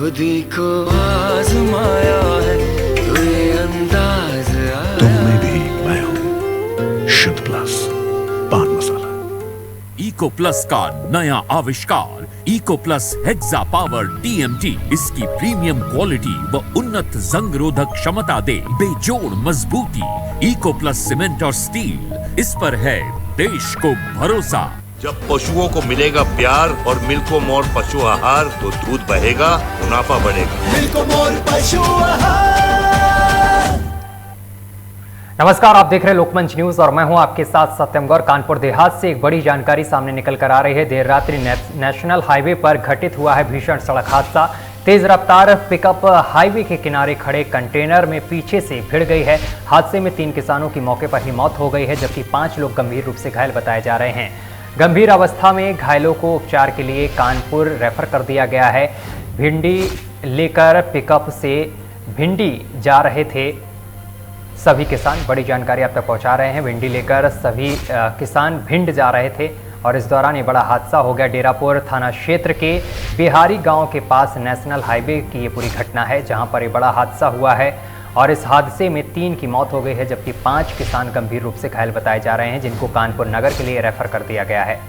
खुद ही को आजमाया है तो ये अंदाज आया। तुम में भी मैं हूं, शुद्ध प्लस पान मसाला। इको प्लस का नया आविष्कार Eco Plus Hexa Power TMT इसकी प्रीमियम क्वालिटी व उन्नत जंग रोधक क्षमता दे बेजोड़ मजबूती। इको प्लस सीमेंट और स्टील, इस पर है देश को भरोसा। जब पशुओं को मिलेगा प्यार और मिल्को मोर पशु आहार तो दूध बहेगा, मुनाफा बढ़ेगा। मिल्को मोर पशु आहार। नमस्कार, आप देख रहे हैं लोकमंच न्यूज और मैं हूं आपके साथ सत्यम गौर। कानपुर देहात से एक बड़ी जानकारी सामने निकल कर आ रही है। देर रात्रि नेशनल हाईवे पर घटित हुआ है भीषण सड़क हादसा। तेज रफ्तार पिकअप हाईवे के किनारे खड़े कंटेनर में पीछे से भिड़ गई है। हादसे में 3 किसानों की मौके पर ही मौत हो गई है, जबकि 5 लोग गंभीर रूप से घायल बताए जा रहे हैं। गंभीर अवस्था में घायलों को उपचार के लिए कानपुर रेफर कर दिया गया है। भिंडी लेकर पिकअप से भिंडी जा रहे थे सभी किसान, बड़ी जानकारी आप तक पहुंचा रहे हैं। भिंडी लेकर सभी किसान भिंड जा रहे थे और इस दौरान ये बड़ा हादसा हो गया। डेरापुर थाना क्षेत्र के बिहारी गांव के पास नेशनल हाईवे की ये पूरी घटना है, जहां पर ये बड़ा हादसा हुआ है और इस हादसे में 3 की मौत हो गई है, जबकि 5 किसान गंभीर रूप से घायल बताए जा रहे हैं, जिनको कानपुर नगर के लिए रेफर कर दिया गया है।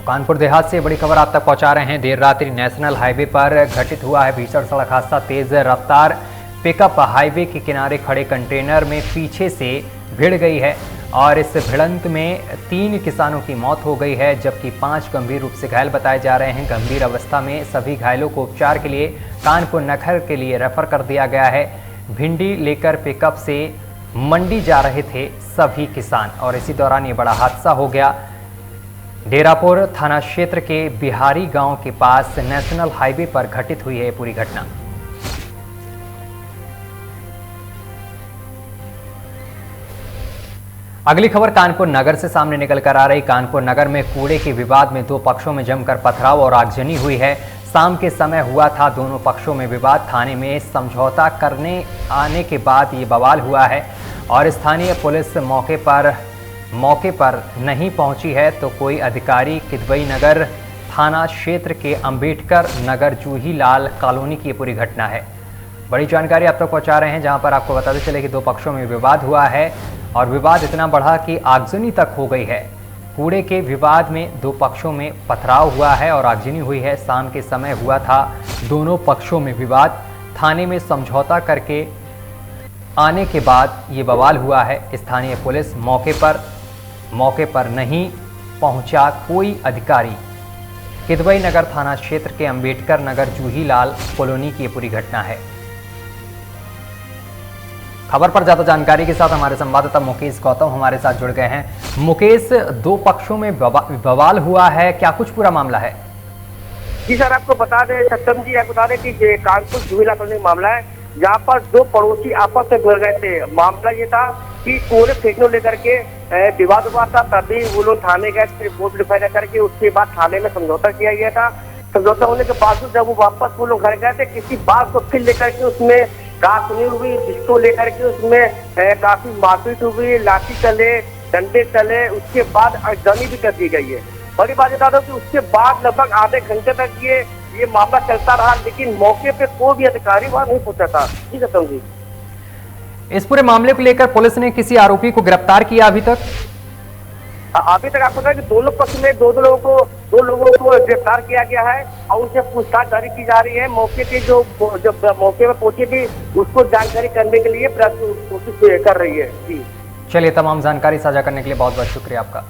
कानपुर देहात से बड़ी खबर आप तक पहुंचा रहे हैं। देर रात्रि नेशनल हाईवे पर घटित हुआ है भीषण सड़क हादसा। तेज रफ्तार पिकअप हाईवे के किनारे खड़े कंटेनर में पीछे से भिड़ गई है और इस भिड़ंत में 3 किसानों की मौत हो गई है, जबकि 5 गंभीर रूप से घायल बताए जा रहे हैं। गंभीर अवस्था में सभी घायलों को उपचार के लिए कानपुर नगर के लिए रेफर कर दिया गया है। भिंडी लेकर पिकअप से मंडी जा रहे थे सभी किसान और इसी दौरान ये बड़ा हादसा हो गया। डेरापुर थाना क्षेत्र के बिहारी गांव के पास नेशनल हाईवे पर घटित हुई है ये पूरी घटना। अगली खबर कानपुर नगर से सामने निकल कर आ रही। कानपुर नगर में कूड़े के विवाद में 2 पक्षों में जमकर पथराव और आगजनी हुई है। शाम के समय हुआ था दोनों पक्षों में विवाद। थाने में समझौता करने आने के बाद ये बवाल हुआ है और स्थानीय पुलिस मौके पर नहीं पहुंची है, तो कोई अधिकारी किदवई नगर थाना क्षेत्र के अंबेडकर नगर जूही लाल कॉलोनी की ये पूरी घटना है। बड़ी जानकारी आप तक पहुंचा रहे हैं, जहां पर आपको बताते चले कि 2 पक्षों में विवाद हुआ है और विवाद इतना बढ़ा कि आगजनी तक हो गई है। कूड़े के विवाद में 2 पक्षों में पथराव हुआ है और आगजनी हुई है। शाम के समय हुआ था दोनों पक्षों में विवाद। थाने में समझौता करके आने के बाद ये बवाल हुआ है। स्थानीय पुलिस मौके पर नहीं पहुंचा कोई अधिकारी। किदवई नगर थाना क्षेत्र के अंबेडकर नगर जूही लाल कॉलोनी की ये पूरी घटना है। खबर पर ज्यादा जानकारी के साथ हमारे संवाददाता मुकेश गौतम हमारे साथ जुड़ गए हैं। मुकेश, 2 पक्षों में बवाल हुआ है, क्या कुछ पूरा मामला है? जी सर, आपको बता दें सत्यम जी, आपको बता दें कि कानपुर जुहिला कॉलोनी मामला है, जहां पर 2 पड़ोसी आपस में भिड़ गए थे। मामला ये था कि कूड़े फेंकने लेकर के विवाद हुआ था, तभी वो लोग थाने गए, रिपोर्ट लिखाया करके उसके बाद थाने में समझौता किया गया था। समझौता होने के बावजूद जब वो वापस वो लोग घर गए थे, किसी बात को फिर लेकर के उसमें काफनी हुई, जिसको लेकर के उसमें काफी मारपीट हुई, लाठी चले, डंडे चले, उसके बाद अगजनी भी कर दी गई है। बड़ी बात बता दो कि उसके बाद लगभग आधे घंटे तक ये मामला चलता रहा, लेकिन मौके पे कोई भी अधिकारी वहां नहीं पहुंचा था। जी सत्यम जी, इस पूरे मामले को लेकर पुलिस ने किसी आरोपी को गिरफ्तार किया अभी तक? अभी तक आपको पता है कि दोनों पक्ष में 2 लोगों को गिरफ्तार किया गया है और उनसे पूछताछ जारी की जा रही है। मौके के जो मौके पर पहुंची थी उसको जानकारी करने के लिए कोशिश कर रही है। जी चलिए, तमाम जानकारी साझा करने के लिए बहुत बहुत शुक्रिया आपका।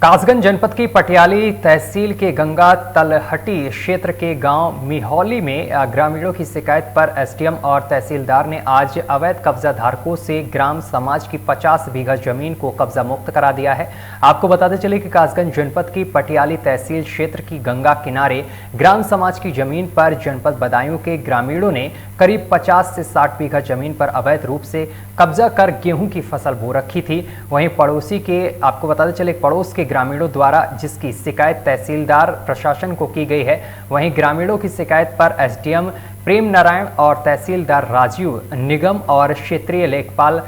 कासगंज जनपद की पटियाली तहसील के गंगा तलहटी क्षेत्र के गांव मिहौली में ग्रामीणों की शिकायत पर एसडीएम और तहसीलदार ने आज अवैध कब्जा धारकों से ग्राम समाज की 50 बीघा जमीन को कब्जा मुक्त करा दिया है। आपको बताते चले कि कासगंज जनपद की पटियाली तहसील क्षेत्र की गंगा किनारे ग्राम समाज की जमीन पर जनपद बदायूं के ग्रामीणों ने करीब 50 से 60 बीघा जमीन पर अवैध रूप से कब्जा कर गेहूं की फसल बो रखी थी। वहीं पड़ोसी के आपको बताते चले पड़ोस के ग्रामीणों द्वारा जिसकी शिकायत तहसीलदार प्रशासन को की गई है, वहीं ग्रामीणों की शिकायत पर एसडीएम प्रेम नारायण और तहसीलदार राजीव निगम और क्षेत्रीय लेखपाल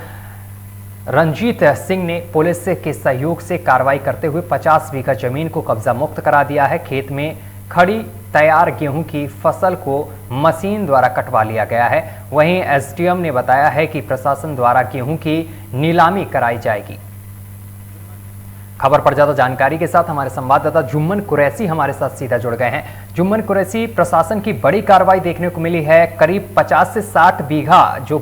रंजीत सिंह ने पुलिस के सहयोग से कार्रवाई करते हुए 50 बीघा जमीन को कब्जा मुक्त करा दिया है। खेत में खड़ी तैयार गेहूं की फसल को मशीन द्वारा कटवा लिया गया है। वहीं एसडीएम ने बताया है कि प्रशासन द्वारा गेहूं की नीलामी कराई जाएगी। खबर पर ज्यादा जानकारी के साथ हमारे संवाददाता जुम्मन कुरैशी हमारे साथ सीधा जुड़ गए हैं। जुम्मन कुरैशी, प्रशासन की बड़ी कार्रवाई देखने को मिली है। करीब 50 से 60 बीघा जो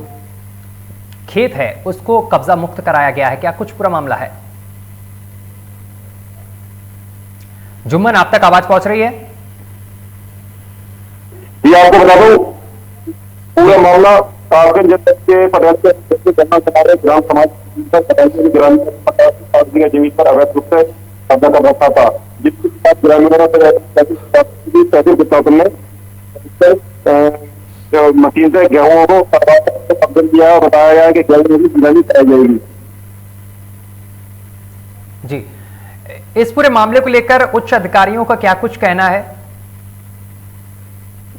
खेत है उसको कब्जा मुक्त कराया गया है, क्या कुछ पूरा मामला है? जुम्मन, आप तक आवाज पहुंच रही है? ये आपको बता दूं, पूरा मामला कागज जनपद के पटेल के ग्राम समाज जमीन पर अवैध रूप से कब्जा कर रखा था, जिसके बाद ग्रामीणों ने मशीन से गेहूं को कब्जा किया। बताया गया कि गेहूं की नीलामी कराई जाएगी। जी, इस पूरे मामले को लेकर उच्च अधिकारियों का क्या कुछ कहना है?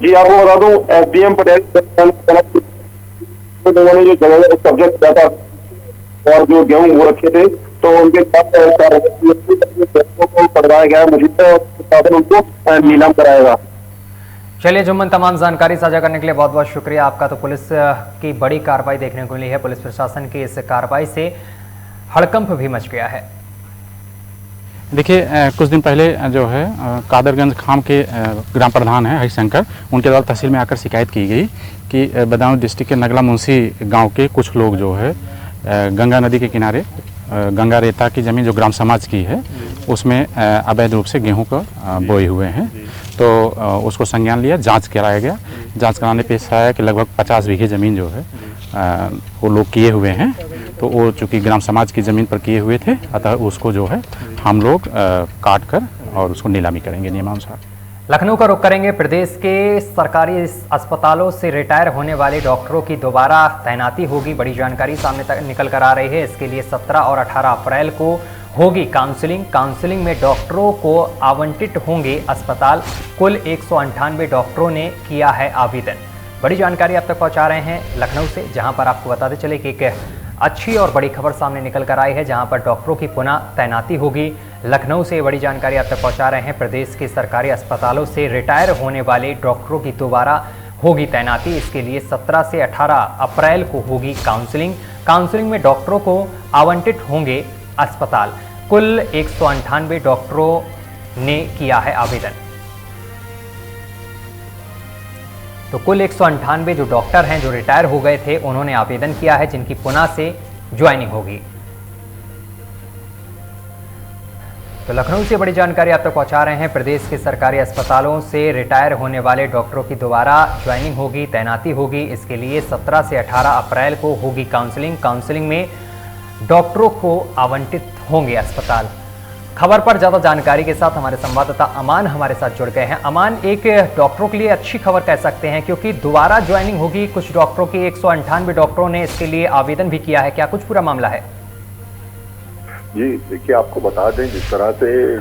जी, आपको बता दूं, एसडीएम पटेल लोगों ने जो जगह को कब्जा किया था और जो गेहूं वो रखे थे, तो उनके को पकड़ाया गया मुझे उनको नीलाम कराएगा। चलिए जुम्मन, तमाम जानकारी साझा करने के लिए बहुत बहुत शुक्रिया आपका। तो पुलिस की बड़ी कार्रवाई देखने को मिली है। पुलिस प्रशासन की इस कार्रवाई से हड़कंप भी मच गया है। देखिए, कुछ दिन पहले जो है कादरगंज खाम के ग्राम प्रधान हैं हरिशंकर, उनके द्वारा तहसील में आकर शिकायत की गई कि बदायूं डिस्ट्रिक्ट के नगला मुंशी गांव के कुछ लोग जो है गंगा नदी के किनारे गंगा रेता की ज़मीन जो ग्राम समाज की है उसमें अवैध रूप से गेहूं को बोए हुए हैं। तो उसको संज्ञान लिया, जांच कराया गया। जांच कराने पे आया कि लगभग 50 बीघे ज़मीन जो है वो लोग किए हुए हैं। तो वो चूँकि ग्राम समाज की ज़मीन पर किए हुए थे, अतः उसको जो है हम लोग काट कर और उसको नीलामी करेंगे नियमानुसार। लखनऊ का रुख करेंगे। प्रदेश के सरकारी अस्पतालों से रिटायर होने वाले डॉक्टरों की दोबारा तैनाती होगी। बड़ी जानकारी सामने तक निकल कर आ रही है। इसके लिए 17 और 18 अप्रैल को होगी काउंसलिंग में डॉक्टरों को आवंटित होंगे अस्पताल। कुल 198 डॉक्टरों ने किया है आवेदन। बड़ी जानकारी आप तक पहुंचा रहे हैं लखनऊ से, जहां पर आपको बताते चले कि एक अच्छी और बड़ी खबर सामने निकल कर आई है, जहां पर डॉक्टरों की पुनः तैनाती होगी। लखनऊ से बड़ी जानकारी आप तक पहुंचा रहे हैं। प्रदेश के सरकारी अस्पतालों से रिटायर होने वाले डॉक्टरों की दोबारा होगी तैनाती। इसके लिए 17 से 18 अप्रैल को होगी काउंसलिंग में डॉक्टरों को आवंटित होंगे अस्पताल। कुल 198 डॉक्टरों ने किया है आवेदन। तो कुल 198 जो डॉक्टर हैं जो रिटायर हो गए थे, उन्होंने आवेदन किया है, जिनकी पुनः से ज्वाइनिंग होगी। तो लखनऊ से बड़ी जानकारी आप तक पहुंचा रहे हैं। प्रदेश के सरकारी अस्पतालों से रिटायर होने वाले डॉक्टरों की दोबारा ज्वाइनिंग होगी, तैनाती होगी। इसके लिए 17 से 18 अप्रैल को होगी काउंसलिंग में डॉक्टरों को आवंटित होंगे अस्पताल। खबर पर ज्यादा जानकारी के साथ हमारे संवाददाता अमान हमारे साथ जुड़ गए हैं। अमान, एक डॉक्टरों के लिए अच्छी खबर कह सकते हैं, क्योंकि दोबारा ज्वाइनिंग होगी कुछ डॉक्टरों की। 198 डॉक्टरों ने इसके लिए आवेदन भी किया है, क्या कुछ पूरा मामला है? जी देखिए, आपको बता दें, जिस तरह से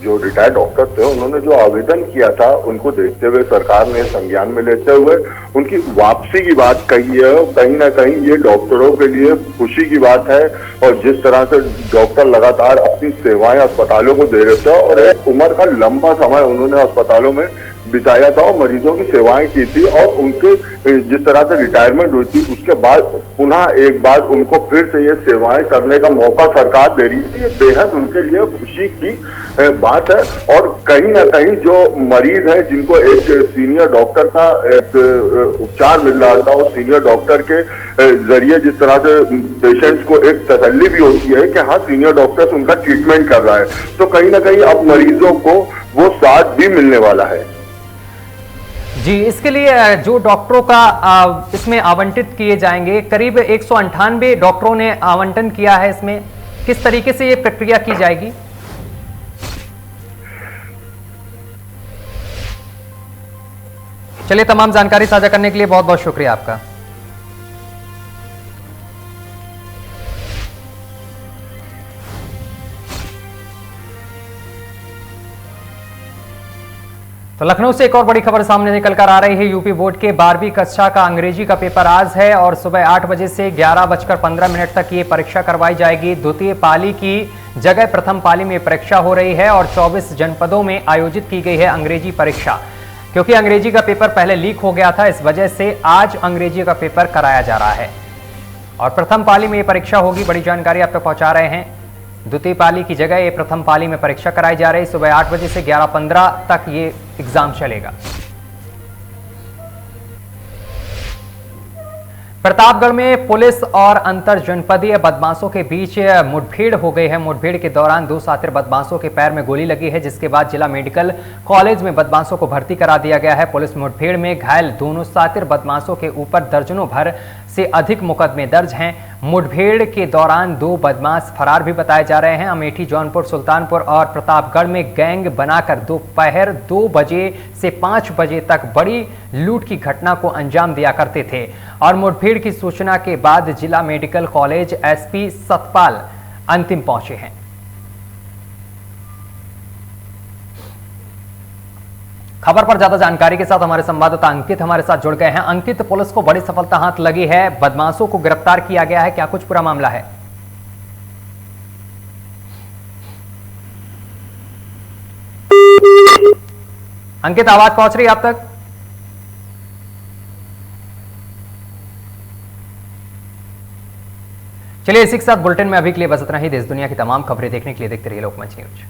जो रिटायर्ड डॉक्टर थे उन्होंने जो आवेदन किया था, उनको देखते हुए सरकार ने संज्ञान में लेते हुए उनकी वापसी की बात कही है। कहीं ना कहीं ये डॉक्टरों के लिए खुशी की बात है। और जिस तरह से डॉक्टर लगातार अपनी सेवाएं अस्पतालों को दे रहे थे और एक उम्र का लंबा समय उन्होंने अस्पतालों में बिताया था और मरीजों की सेवाएं की थी, और उनके जिस तरह से रिटायरमेंट हुई थी उसके बाद पुनः एक बार उनको फिर से ये सेवाएं करने का मौका सरकार दे रही थी। ये बेहद उनके लिए खुशी की बात है। और कहीं ना कहीं जो मरीज है जिनको एक सीनियर डॉक्टर का एक उपचार मिल रहा था, उस सीनियर डॉक्टर के जरिए जिस तरह से पेशेंट्स को एक तसल्ली भी होती है कि हाँ, सीनियर डॉक्टर उनका ट्रीटमेंट कर रहा है, तो कहीं ना कहीं अब मरीजों को वो साथ भी मिलने वाला है। जी, इसके लिए जो डॉक्टरों का इसमें आवंटित किए जाएंगे, करीब 198 डॉक्टरों ने आवंटन किया है। इसमें किस तरीके से ये प्रक्रिया की जाएगी? चलिए, तमाम जानकारी साझा करने के लिए बहुत बहुत शुक्रिया आपका। तो लखनऊ से एक और बड़ी खबर सामने निकल कर आ रही है। यूपी बोर्ड के 12वीं कक्षा का अंग्रेजी का पेपर आज है और सुबह 8 बजे से 11:15 तक ये परीक्षा करवाई जाएगी। द्वितीय पाली की जगह प्रथम पाली में परीक्षा हो रही है और 24 जनपदों में आयोजित की गई है अंग्रेजी परीक्षा। क्योंकि अंग्रेजी का पेपर पहले लीक हो गया था, इस वजह से आज अंग्रेजी का पेपर कराया जा रहा है और प्रथम पाली में ये परीक्षा होगी। बड़ी जानकारी आप तक पहुंचा रहे हैं। द्वितीय पाली की जगह ये प्रथम पाली में परीक्षा कराई जा रही है। सुबह 8 बजे से 11:15 तक ये एग्जाम चलेगा। प्रतापगढ़ में पुलिस और अंतर जनपदीय बदमाशों के बीच मुठभेड़ हो गई है। मुठभेड़ के दौरान 2 शातिर बदमाशों के पैर में गोली लगी है, जिसके बाद जिला मेडिकल कॉलेज में बदमाशों को भर्ती करा दिया गया है। पुलिस मुठभेड़ में घायल दोनों शातिर बदमाशों के ऊपर दर्जनों भर से अधिक मुकदमे दर्ज हैं। मुठभेड़ के दौरान 2 बदमाश फरार भी बताए जा रहे हैं। अमेठी, जौनपुर, सुल्तानपुर और प्रतापगढ़ में गैंग बनाकर दोपहर 2 बजे से 5 बजे तक बड़ी लूट की घटना को अंजाम दिया करते थे और मुठभेड़ की सूचना के बाद जिला मेडिकल कॉलेज एसपी सतपाल अंतिम पहुंचे हैं। खबर पर ज्यादा जानकारी के साथ हमारे संवाददाता अंकित हमारे साथ जुड़ गए हैं। अंकित, पुलिस को बड़ी सफलता हाथ लगी है, बदमाशों को गिरफ्तार किया गया है, क्या कुछ पूरा मामला है? अंकित, आवाज पहुंच रही है आप तक? चलिए, इसी के साथ बुलेटिन में अभी के लिए बस इतना ही। देश दुनिया की तमाम खबरें देखने के लिए देखते रहिए लोकमंच न्यूज।